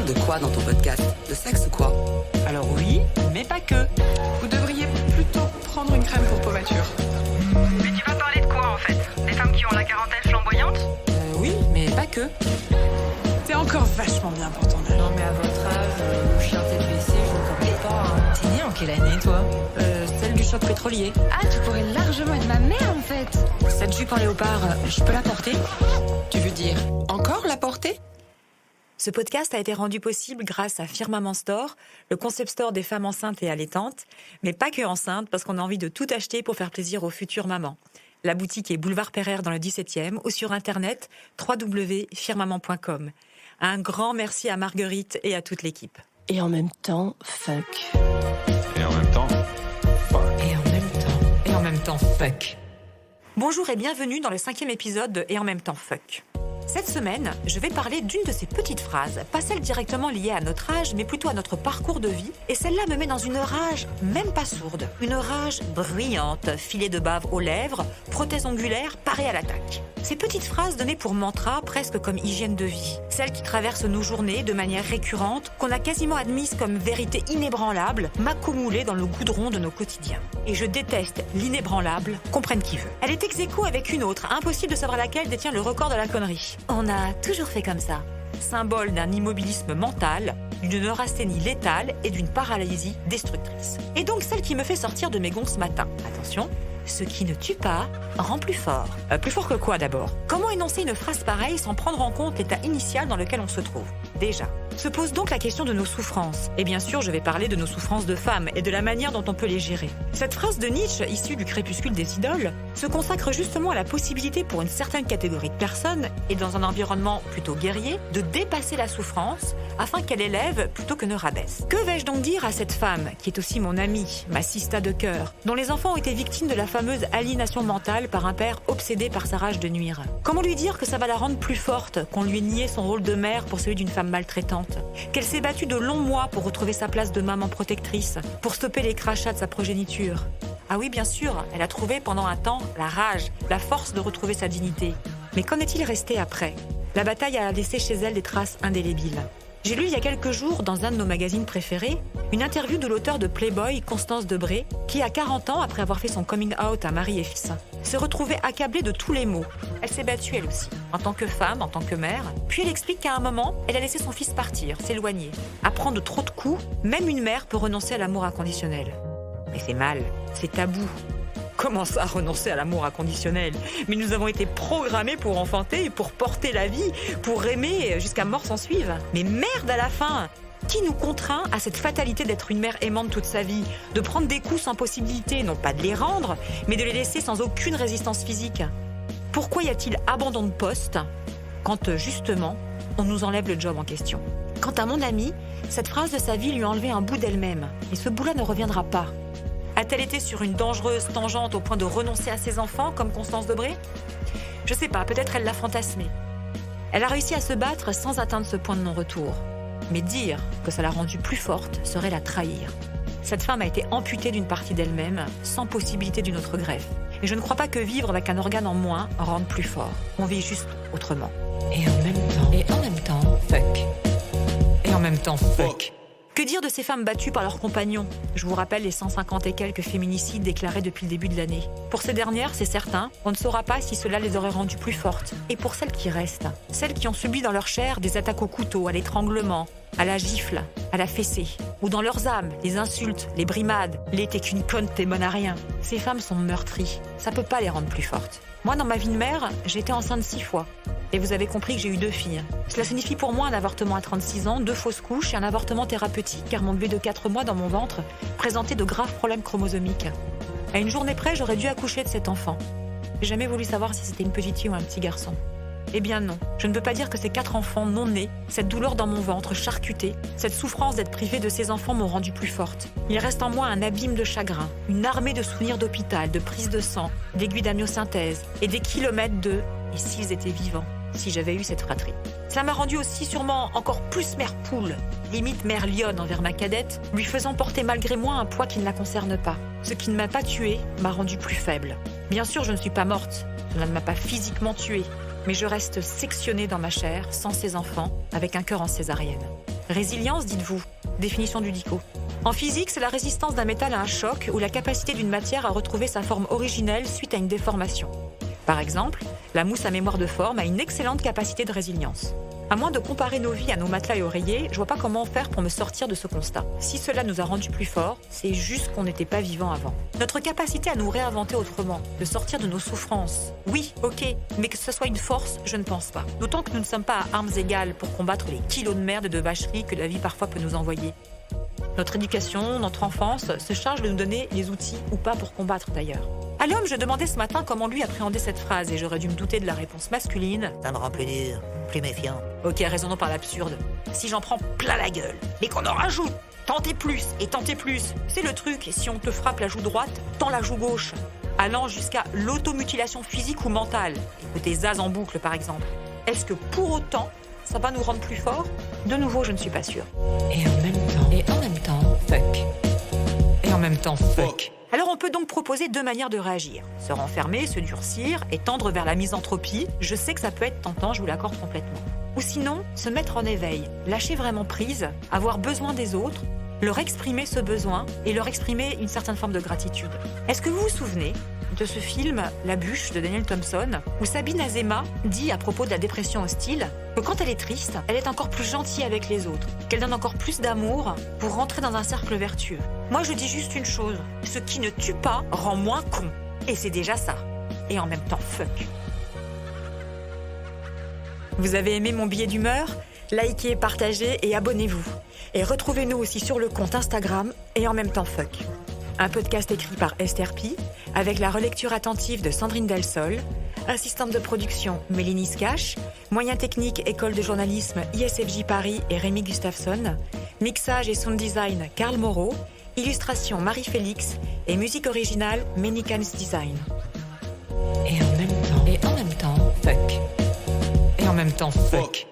de quoi dans ton podcast? De sexe ou quoi? Alors oui, mais pas que. Vous devriez plutôt prendre une crème pour peau mature. Mais tu vas parler de quoi en fait? Des femmes qui ont la quarantaine flamboyante? Oui, mais pas que. T'es encore vachement bien pour ton âge. Non mais à votre âge, le chien tête baissée, je ne connais pas. Hein. T'es née en quelle année toi? Celle du choc pétrolier. Ah, tu pourrais largement être ma mère en fait. Cette jupe en léopard, je peux la porter? Tu veux dire encore la porter? Ce podcast a été rendu possible grâce à Firmament Store, le concept store des femmes enceintes et allaitantes, mais pas que enceintes, parce qu'on a envie de tout acheter pour faire plaisir aux futures mamans. La boutique est boulevard Pereire dans le 17e ou sur internet www.firmament.com. Un grand merci à Marguerite et à toute l'équipe. Et en même temps, fuck. Et en même temps, fuck. Et en même temps, fuck. Bonjour et bienvenue dans le 5e épisode de Et en même temps fuck. Cette semaine, je vais parler d'une de ces petites phrases, pas celle directement liée à notre âge, mais plutôt à notre parcours de vie. Et celle-là me met dans une rage, même pas sourde, une rage bruyante, filet de bave aux lèvres, prothèse ongulaire, parée à l'attaque. Ces petites phrases données pour mantra, presque comme hygiène de vie. Celles qui traversent nos journées de manière récurrente, qu'on a quasiment admises comme vérité inébranlable, m'accumulées dans le goudron de nos quotidiens. Et je déteste l'inébranlable, comprenne qui veut. Elle est ex aequo avec une autre, impossible de savoir laquelle détient le record de la connerie. On a toujours fait comme ça. Symbole d'un immobilisme mental, d'une neurasthénie létale et d'une paralysie destructrice. Et donc celle qui me fait sortir de mes gonds ce matin. Attention, ce qui ne tue pas rend plus fort. Plus fort que quoi d'abord? Comment énoncer une phrase pareille sans prendre en compte l'état initial dans lequel on se trouve? Déjà, se pose donc la question de nos souffrances. Et bien sûr, je vais parler de nos souffrances de femmes et de la manière dont on peut les gérer. Cette phrase de Nietzsche, issue du crépuscule des idoles, se consacre justement à la possibilité pour une certaine catégorie de personnes, et dans un environnement plutôt guerrier, de dépasser la souffrance afin qu'elle élève plutôt que ne rabaisse. Que vais-je donc dire à cette femme, qui est aussi mon amie, ma sista de cœur, dont les enfants ont été victimes de la fameuse aliénation mentale par un père obsédé par sa rage de nuire? Comment lui dire que ça va la rendre plus forte, qu'on lui ait nié son rôle de mère pour celui d'une femme maltraitante, qu'elle s'est battue de longs mois pour retrouver sa place de maman protectrice, pour stopper les crachats de sa progéniture? Ah oui, bien sûr, elle a trouvé pendant un temps la rage, la force de retrouver sa dignité. Mais qu'en est-il resté après? La bataille a laissé chez elle des traces indélébiles. J'ai lu il y a quelques jours, dans un de nos magazines préférés, une interview de l'auteur de Playboy, Constance Debré, qui, à 40 ans, après avoir fait son coming out à mari et fils, s'est retrouvée accablée de tous les maux. Elle s'est battue, elle aussi, en tant que femme, en tant que mère. Puis elle explique qu'à un moment, elle a laissé son fils partir, s'éloigner. À prendre trop de coups, même une mère peut renoncer à l'amour inconditionnel. Mais c'est mal, c'est tabou. Comment ça, renoncer à l'amour inconditionnel? Mais nous avons été programmés pour enfanter, pour porter la vie, pour aimer jusqu'à mort s'en suive. Mais merde à la fin! Qui nous contraint à cette fatalité d'être une mère aimante toute sa vie, de prendre des coups sans possibilité, non pas de les rendre, mais de les laisser sans aucune résistance physique? Pourquoi y a-t-il abandon de poste quand, justement, on nous enlève le job en question? Quant à mon amie, cette phrase de sa vie lui a enlevé un bout d'elle-même, et ce bout-là ne reviendra pas. A-t-elle été sur une dangereuse tangente au point de renoncer à ses enfants, comme Constance Debré? Je sais pas, peut-être elle l'a fantasmé. Elle a réussi à se battre sans atteindre ce point de non-retour. Mais dire que ça l'a rendue plus forte serait la trahir. Cette femme a été amputée d'une partie d'elle-même, sans possibilité d'une autre greffe. Et je ne crois pas que vivre avec un organe en moins rende plus fort. On vit juste autrement. Et en même temps, fuck. Et en même temps, fuck. Que dire de ces femmes battues par leurs compagnons? Je vous rappelle les 150 et quelques féminicides déclarés depuis le début de l'année. Pour ces dernières, c'est certain, on ne saura pas si cela les aurait rendues plus fortes. Et pour celles qui restent, celles qui ont subi dans leur chair des attaques au couteau, à l'étranglement, à la gifle, à la fessée, ou dans leurs âmes, les insultes, les brimades, les t'es qu'une conne, t'es bonne à rien. Ces femmes sont meurtries, ça peut pas les rendre plus fortes. Moi, dans ma vie de mère, j'ai été enceinte 6 fois. Et vous avez compris que j'ai eu 2 filles. Cela signifie pour moi un avortement à 36 ans, 2 fausses couches et un avortement thérapeutique, car mon bébé de 4 mois dans mon ventre présentait de graves problèmes chromosomiques. À une journée près, j'aurais dû accoucher de cet enfant. J'ai jamais voulu savoir si c'était une petite fille ou un petit garçon. Eh bien non, je ne peux pas dire que ces 4 enfants non nés, cette douleur dans mon ventre charcutée, cette souffrance d'être privée de ces enfants m'ont rendue plus forte. Il reste en moi un abîme de chagrin, une armée de souvenirs d'hôpital, de prise de sang, d'aiguilles d'amniosynthèse et des kilomètres de « et s'ils étaient vivants ?» si j'avais eu cette fratrie. Ça m'a rendue aussi sûrement encore plus mère poule, limite mère lionne envers ma cadette, lui faisant porter malgré moi un poids qui ne la concerne pas. Ce qui ne m'a pas tuée m'a rendue plus faible. Bien sûr, je ne suis pas morte, cela ne m'a pas physiquement tuée, mais je reste sectionnée dans ma chair, sans ses enfants, avec un cœur en césarienne. Résilience, dites-vous. Définition du dico. En physique, c'est la résistance d'un métal à un choc ou la capacité d'une matière à retrouver sa forme originelle suite à une déformation. Par exemple, la mousse à mémoire de forme a une excellente capacité de résilience. À moins de comparer nos vies à nos matelas et oreillers, je vois pas comment faire pour me sortir de ce constat. Si cela nous a rendus plus forts, c'est juste qu'on n'était pas vivants avant. Notre capacité à nous réinventer autrement, de sortir de nos souffrances. Oui, ok, mais que ce soit une force, je ne pense pas. D'autant que nous ne sommes pas à armes égales pour combattre les kilos de merde et de vacherie que la vie parfois peut nous envoyer. Notre éducation, notre enfance se charge de nous donner les outils ou pas pour combattre d'ailleurs. À l'homme, je demandais ce matin comment lui appréhendait cette phrase et j'aurais dû me douter de la réponse masculine. Ça me rend plus dur, plus méfiant. Ok, raisonnons par l'absurde. Si j'en prends plein la gueule, mais qu'on en rajoute, tentez plus et tentez plus. C'est le truc, si on te frappe la joue droite, tends la joue gauche. Allant jusqu'à l'automutilation physique ou mentale. Écoutez Zaz en boucle par exemple. Est-ce que pour autant, ça va nous rendre plus forts? De nouveau, je ne suis pas sûre. Et en même temps, fuck. Et en même temps, fuck. Alors on peut donc proposer deux manières de réagir. Se renfermer, se durcir et tendre vers la misanthropie. Je sais que ça peut être tentant, je vous l'accorde complètement. Ou sinon, se mettre en éveil, lâcher vraiment prise, avoir besoin des autres, leur exprimer ce besoin et leur exprimer une certaine forme de gratitude. Est-ce que vous vous souvenez de ce film La Bûche de Daniel Thompson, où Sabine Azema dit à propos de la dépression hostile que quand elle est triste, elle est encore plus gentille avec les autres, qu'elle donne encore plus d'amour pour rentrer dans un cercle vertueux. Moi je dis juste une chose, ce qui ne tue pas rend moins con. Et c'est déjà ça. Et en même temps, fuck. Vous avez aimé mon billet d'humeur? Likez, partagez et abonnez-vous. Et retrouvez-nous aussi sur le compte Instagram et en même temps fuck. Un podcast écrit par Esther Pi, avec la relecture attentive de Sandrine Delsol, assistante de production Mélanie Skache, moyens techniques École de journalisme ISFJ Paris et Rémi Gustafsson, mixage et sound design Karl Moreau, illustration Marie-Félix et musique originale Menikans Design. Et en même temps, fuck. Et en même temps, fuck.